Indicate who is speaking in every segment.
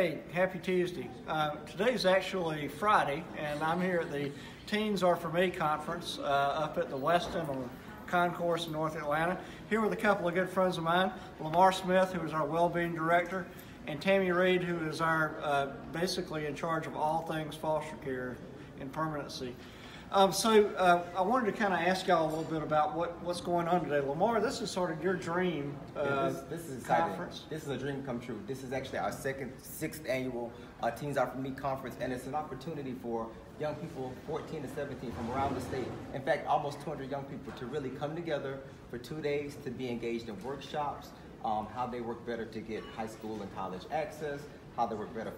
Speaker 1: Hey, happy Tuesday. Today's actually Friday, and I'm here at the Teens Are For Me conference up at the Westin on Concourse in North Atlanta. Here with a couple of good friends of mine, Lamar Smith, who is our Wellbeing Director, and Tammy Reed, who is our basically in charge of all things foster care and permanency. I wanted to kind of ask y'all a little bit about what's going on today. Lamar, this is sort of your dream
Speaker 2: this is
Speaker 1: conference.
Speaker 2: This is a dream come true. This is actually our sixth annual Teens Are For Me conference, and it's an opportunity for young people 14 to 17 from around the state. In fact, almost 200 young people to really come together for 2 days to be engaged in workshops, how they work better to get high school and college access, how they work better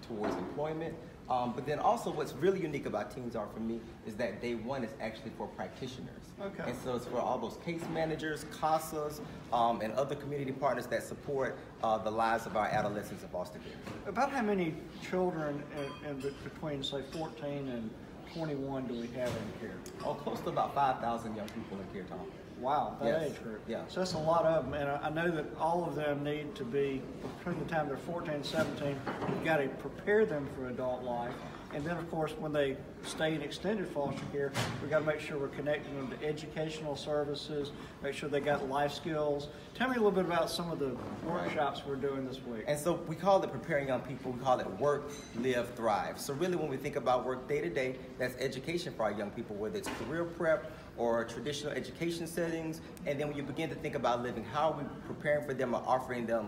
Speaker 2: towards employment. But then also what's really unique about Teens Are For Me is that day one is actually for practitioners.
Speaker 1: Okay.
Speaker 2: And so it's for all those case managers, CASAs, and other community partners that support the lives of our adolescents in foster care.
Speaker 1: About how many children in between, say, 14 and 21 do we have in care?
Speaker 2: Oh, close to about 5,000 young people in care, Tom.
Speaker 1: Wow, that
Speaker 2: Yes.
Speaker 1: age group.
Speaker 2: Yeah.
Speaker 1: So that's a lot of them, and I know that all of them need to be, between the time they're 14 and 17, we've got to prepare them for adult life. And then, of course, when they stay in extended foster care, we've got to make sure we're connecting them to educational services, make sure they got life skills. Tell me a little bit about some of the workshops we're doing this week.
Speaker 2: And so we call it preparing young people, we call it work, live, thrive. So really when we think about work day to day, that's education for our young people, whether it's career prep or traditional education settings. And then when you begin to think about living, how are we preparing for them or offering them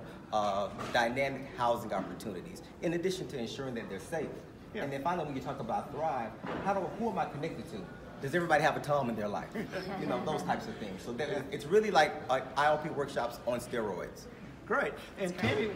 Speaker 2: dynamic housing opportunities, in addition to ensuring that they're safe.
Speaker 1: Yeah.
Speaker 2: And then finally, when you talk about thrive, who am I connected to? Does everybody have a Tom in their life? You know, those types of things. So it's really like IOP workshops on steroids.
Speaker 1: Great. And Tammy,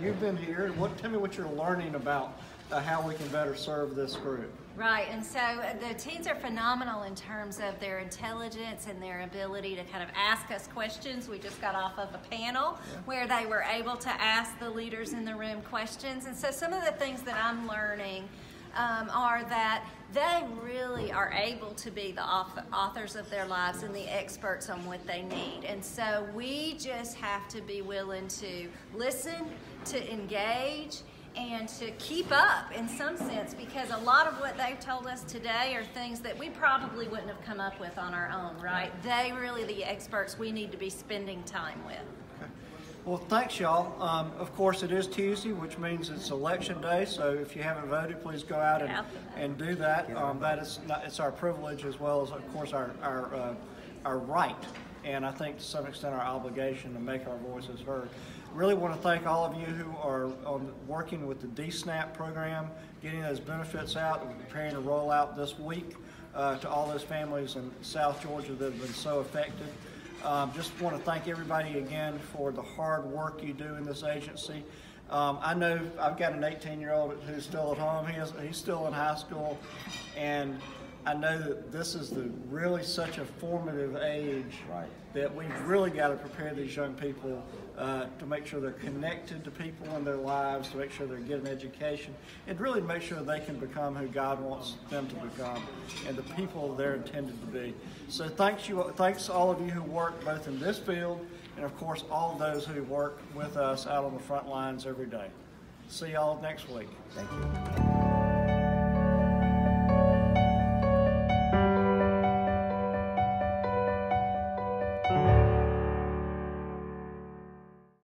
Speaker 1: you've been here. Tell me what you're learning about how we can better serve this group.
Speaker 3: Right, and so the teens are phenomenal in terms of their intelligence and their ability to kind of ask us questions. We just got off of a panel where they were able to ask the leaders in the room questions. And so some of the things that I'm learning are that they really are able to be the authors of their lives and the experts on what they need. And so we just have to be willing to listen, to engage, and to keep up in some sense, because a lot of what they've told us today are things that we probably wouldn't have come up with on our own, right? They really the experts we need to be spending time with.
Speaker 1: Okay. Well, thanks, y'all. Of course, it is Tuesday, which means it's election day, so if you haven't voted, please go out and do that. It's our privilege as well as, of course, our right, and I think to some extent our obligation to make our voices heard. Really want to thank all of you who are working with the DSNAP program, getting those benefits out. We're preparing to roll out this week to all those families in South Georgia that have been so affected. Just want to thank everybody again for the hard work you do in this agency. I know I've got an 18-year-old who's still at home. He's still in high school, and I know that this is really such a formative age that we've really got to prepare these young people to make sure they're connected to people in their lives, to make sure they're getting education, and really make sure they can become who God wants them to become and the people they're intended to be. So thanks all of you who work both in this field and of course all of those who work with us out on the front lines every day. See y'all next week.
Speaker 2: Thank you.